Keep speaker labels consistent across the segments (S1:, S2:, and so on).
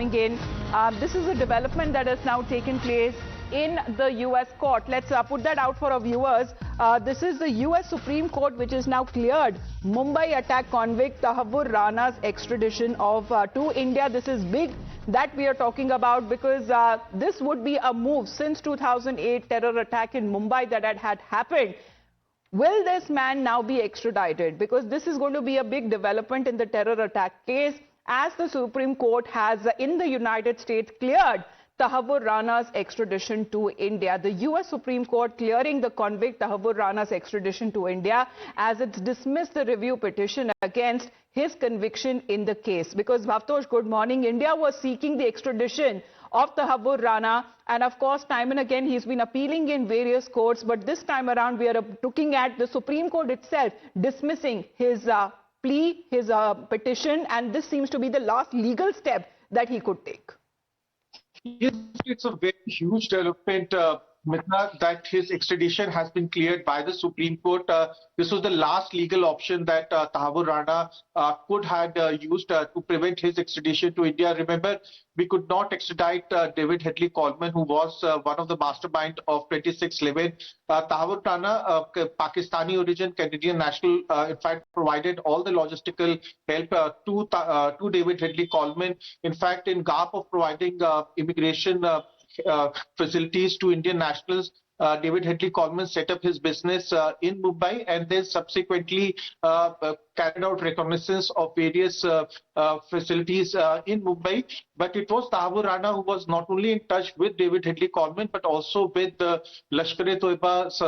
S1: coming in. This is a development that has now taken place in the US court. Let's put that out for our viewers. This is the US Supreme Court which has now cleared Mumbai attack convict Tahawwur Rana's extradition to India. This is big that we are talking about because this would be a move since 2008 terror attack in Mumbai that had happened. Will this man now be extradited? Because this is going to be a big development in the terror attack case, as the Supreme Court has in the United States cleared Tahawwur Rana's extradition to India. The US Supreme Court clearing the convict Tahawwur Rana's extradition to India as it's dismissed the review petition against his conviction in the case. Because Bhavtosh, good morning. India was seeking the extradition of Tahawwur Rana, and of course time and again he's been appealing in various courts, but this time around we are looking at the Supreme Court itself dismissing his plea, his petition, and this seems to be the last legal step that he could take.
S2: Yes, it's a very huge development, Mithra, that his extradition has been cleared by the Supreme Court. This was the last legal option that Tahawwur Rana could have used to prevent his extradition to India. Remember, we could not extradite David Headley Coleman, who was one of the mastermind of 2611. Tahawwur Rana, Pakistani origin, Canadian national, in fact, provided all the logistical help to David Headley Coleman. In fact, in gap of providing immigration facilities to Indian nationals, David Headley Coleman set up his business in Mumbai and then subsequently carried out reconnaissance of various facilities in Mumbai. But it was Tahawwur Rana who was not only in touch with David Headley Coleman but also with Lashkar-e-Toiba's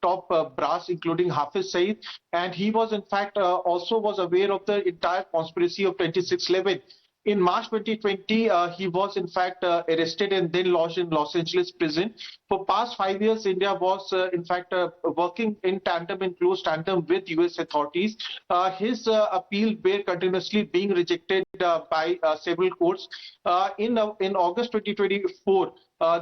S2: top brass, including Hafiz Saeed, and he was in fact also was aware of the entire conspiracy of 2611. In March 2020, he was in fact arrested and then lodged in Los Angeles prison. For past 5 years, India was in fact working in close tandem with US authorities. His appeal were continuously being rejected by several courts. In August 2024,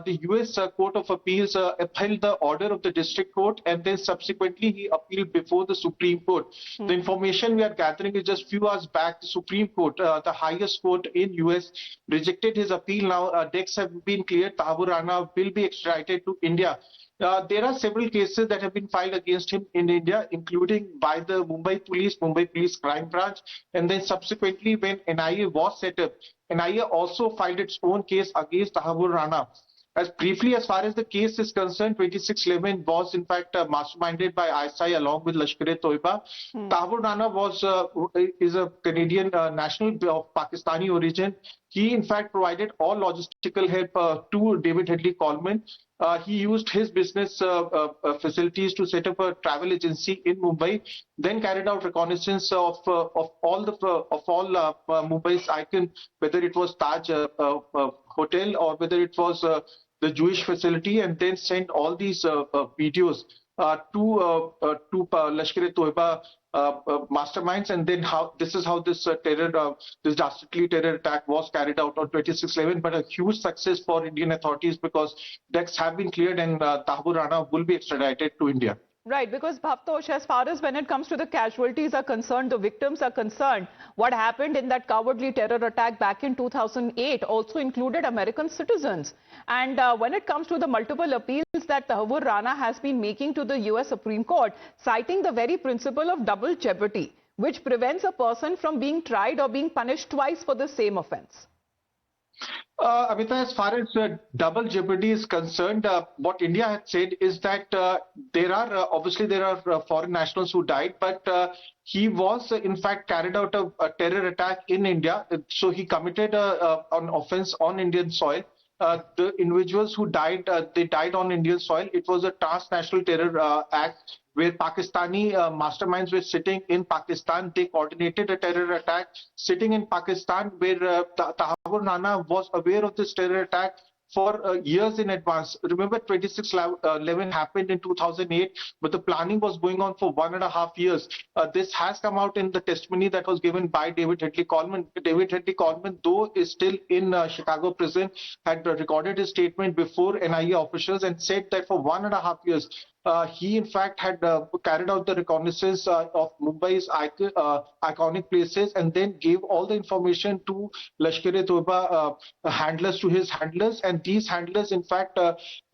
S2: the US Court of Appeals upheld the order of the District Court, and then subsequently he appealed before the Supreme Court. The information we are gathering is just few hours back, the Supreme Court, the highest court in US, rejected his appeal. Now decks have been cleared. Tahawwur Rana will be extradited to India. There are several cases that have been filed against him in India, including by the Mumbai Police Crime Branch, and then subsequently when NIA was set up, NIA also filed its own case against Tahawwur Rana. As briefly as far as the case is concerned, 2611 was in fact masterminded by ISI along with Lashkar-e-Toiba. Tahawwur Rana is a Canadian national of Pakistani origin. He in fact provided all logistical help to David Headley Coleman. He used his business facilities to set up a travel agency in Mumbai, then carried out reconnaissance of all Mumbai's icon, whether it was Taj Hotel or whether it was the Jewish facility, and then sent all these videos to Lashkar-e-Toiba masterminds, and then this is how this this dastardly terror attack was carried out on 2611. But a huge success for Indian authorities because decks have been cleared and Tahawwur Rana will be extradited to India.
S1: Right, because Bhavtosh, as far as when it comes to the casualties are concerned, the victims are concerned, what happened in that cowardly terror attack back in 2008 also included American citizens. And when it comes to the multiple appeals that Tahawwur Rana has been making to the US Supreme Court, citing the very principle of double jeopardy, which prevents a person from being tried or being punished twice for the same offense.
S2: Amita, as far as double jeopardy is concerned, what India had said is that there are foreign nationals who died, but he was in fact carried out a terror attack in India. So he committed an offense on Indian soil. The individuals who died, they died on Indian soil. It was a transnational terror act where Pakistani masterminds were sitting in Pakistan. They coordinated a terror attack sitting in Pakistan, where Tahawwur Rana was aware of this terror attack for years in advance. Remember, 2611 happened in 2008, but the planning was going on for 1.5 years. This has come out in the testimony that was given by David Headley Coleman. David Headley Coleman, though is still in Chicago prison, had recorded his statement before NIA officials and said that for 1.5 years, he in fact had carried out the reconnaissance of Mumbai's iconic places and then gave all the information to Lashkar-e-Toiba handlers, to his handlers, and these handlers in fact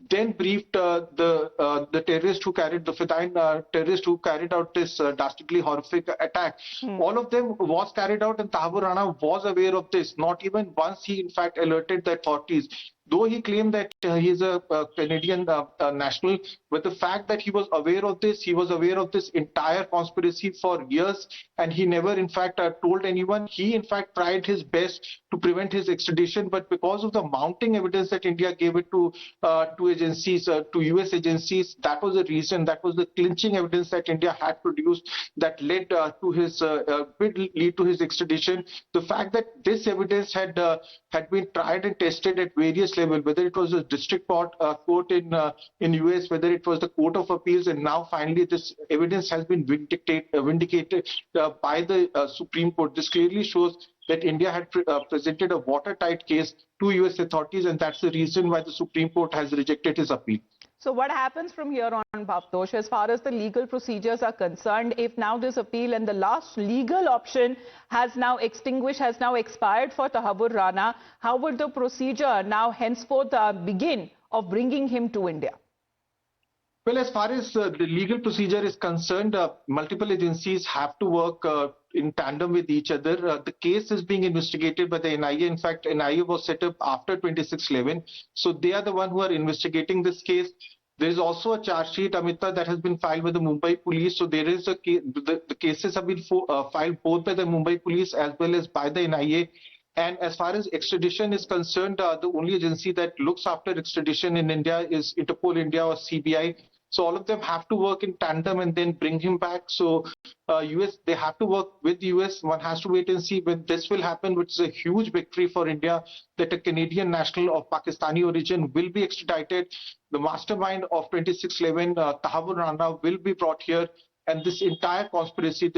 S2: then briefed the terrorist who carried the Fedayeen terrorist who carried out this dastardly horrific attack. All of them was carried out, and Tahawwur Rana was aware of this. Not even once he in fact alerted the authorities. Though he claimed that he is a Canadian national, but the fact that he was aware of this, he was aware of this entire conspiracy for years, and he never in fact told anyone. He in fact tried his best to prevent his extradition, but because of the mounting evidence that India gave it to agencies, to US agencies, that was the reason, that was the clinching evidence that India had produced that led to his lead to his extradition. The fact that this evidence had been tried and tested at various level, whether it was a district court in US, whether it was the Court of Appeals, and now finally this evidence has been vindicated by the Supreme Court. This clearly shows that India had presented a watertight case to US authorities, and that's the reason why the Supreme Court has rejected his appeal.
S1: So what happens from here on, Bhavtosh, as far as the legal procedures are concerned, if now this appeal and the last legal option has now extinguished, has now expired for Tahawwur Rana, how would the procedure now henceforth begin of bringing him to India?
S2: Well, as far as the legal procedure is concerned, multiple agencies have to work in tandem with each other. The case is being investigated by the NIA. In fact, NIA was set up after 26/11. So they are the one who are investigating this case. There is also a charge sheet, Amita, that has been filed by the Mumbai police. So there is the cases have been filed both by the Mumbai police as well as by the NIA. And as far as extradition is concerned, the only agency that looks after extradition in India is Interpol India or CBI. So all of them have to work in tandem and then bring him back. So US, they have to work with US. One has to wait and see when this will happen, which is a huge victory for India, that a Canadian national of Pakistani origin will be extradited. The mastermind of 26/11, Tahawwur Rana, will be brought here. And this entire conspiracy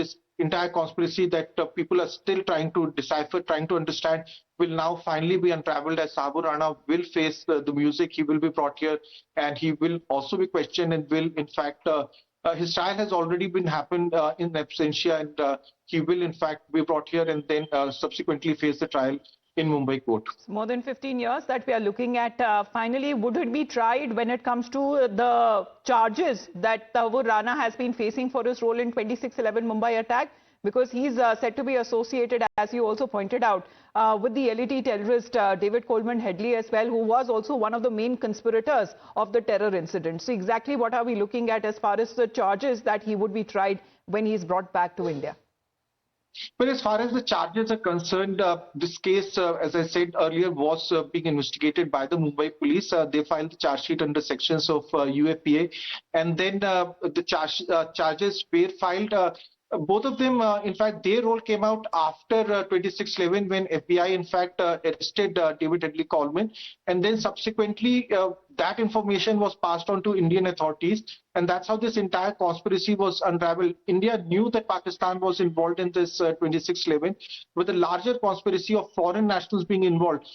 S2: that people are still trying to decipher, trying to understand, will now finally be unraveled as Tahawwur Rana will face the music. He will be brought here and he will also be questioned and will in fact, his trial has already been happened in absentia, and he will in fact be brought here and then subsequently face the trial in Mumbai court.
S1: More than 15 years that we are looking at. Finally, would it be tried when it comes to the charges that Tahawwur Rana has been facing for his role in 26/11 Mumbai attack? Because he's said to be associated, as you also pointed out, with the LET terrorist David Coleman Headley as well, who was also one of the main conspirators of the terror incident. So exactly what are we looking at as far as the charges that he would be tried when he's brought back to India?
S2: But as far as the charges are concerned, this case, as I said earlier, was being investigated by the Mumbai police. They filed the charge sheet under sections of UFPA, and then the charges were filed. Both of them, in fact, their role came out after 26/11 when FBI, in fact, arrested David Headley Coleman. And then subsequently, that information was passed on to Indian authorities. And that's how this entire conspiracy was unraveled. India knew that Pakistan was involved in this 26/11, with the larger conspiracy of foreign nationals being involved.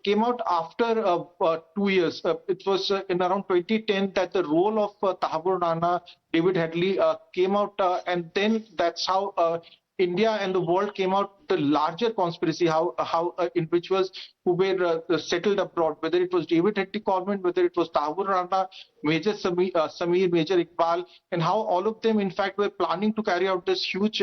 S2: Came out after 2 years. It was in around 2010 that the role of Tahawwur Rana, David Headley came out, and then that's how India and the world came out. The larger conspiracy, how individuals who were settled abroad, whether it was David Headley Coleman, whether it was Tahawwur Rana, Major Samir, Major Iqbal, and how all of them in fact were planning to carry out this huge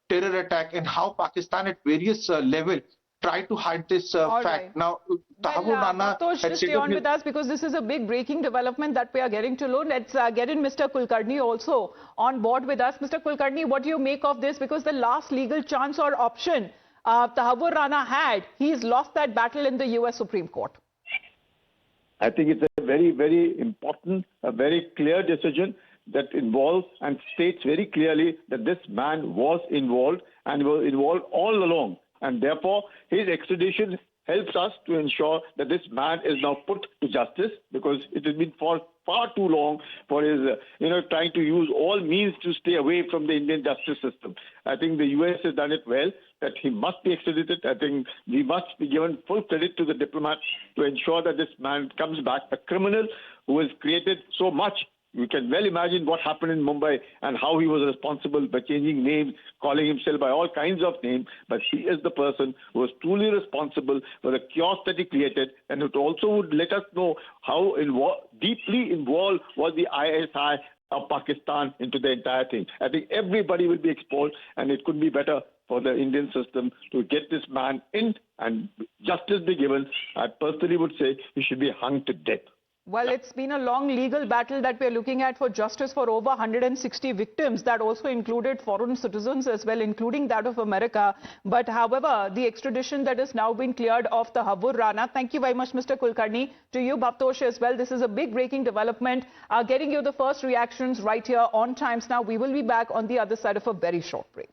S2: terror attack, and how Pakistan at various levels tried to hide this fact.
S1: Right.
S2: Now, Tahawwur Rana
S1: just stay on with us, because this is a big breaking development that we are getting to know. Let's get in Mr. Kulkarni also on board with us. Mr. Kulkarni, what do you make of this? Because the last legal chance or option Tahawwur Rana had, he's lost that battle in the US Supreme Court.
S3: I think it's a very, very important, a very clear decision that involves and states very clearly that this man was involved and was involved all along. And therefore, his extradition helps us to ensure that this man is now put to justice, because it has been for far too long for his, trying to use all means to stay away from the Indian justice system. I think the US has done it well, that he must be extradited. I think we must be given full credit to the diplomat to ensure that this man comes back, a criminal who has created so much You can well imagine what happened in Mumbai and how he was responsible by changing names, calling himself by all kinds of names. But he is the person who was truly responsible for the chaos that he created, and it also would let us know how deeply involved was the ISI of Pakistan into the entire thing. I think everybody will be exposed, and it could be better for the Indian system to get this man in and justice be given. I personally would say he should be hung to death.
S1: Well, it's been a long legal battle that we're looking at for justice for over 160 victims. That also included foreign citizens as well, including that of America. But however, the extradition that has now been cleared of Tahawwur Rana. Thank you very much, Mr. Kulkarni. To you, Bhavtosh, as well. This is a big breaking development. Getting you the first reactions right here on Times Now. We will be back on the other side of a very short break.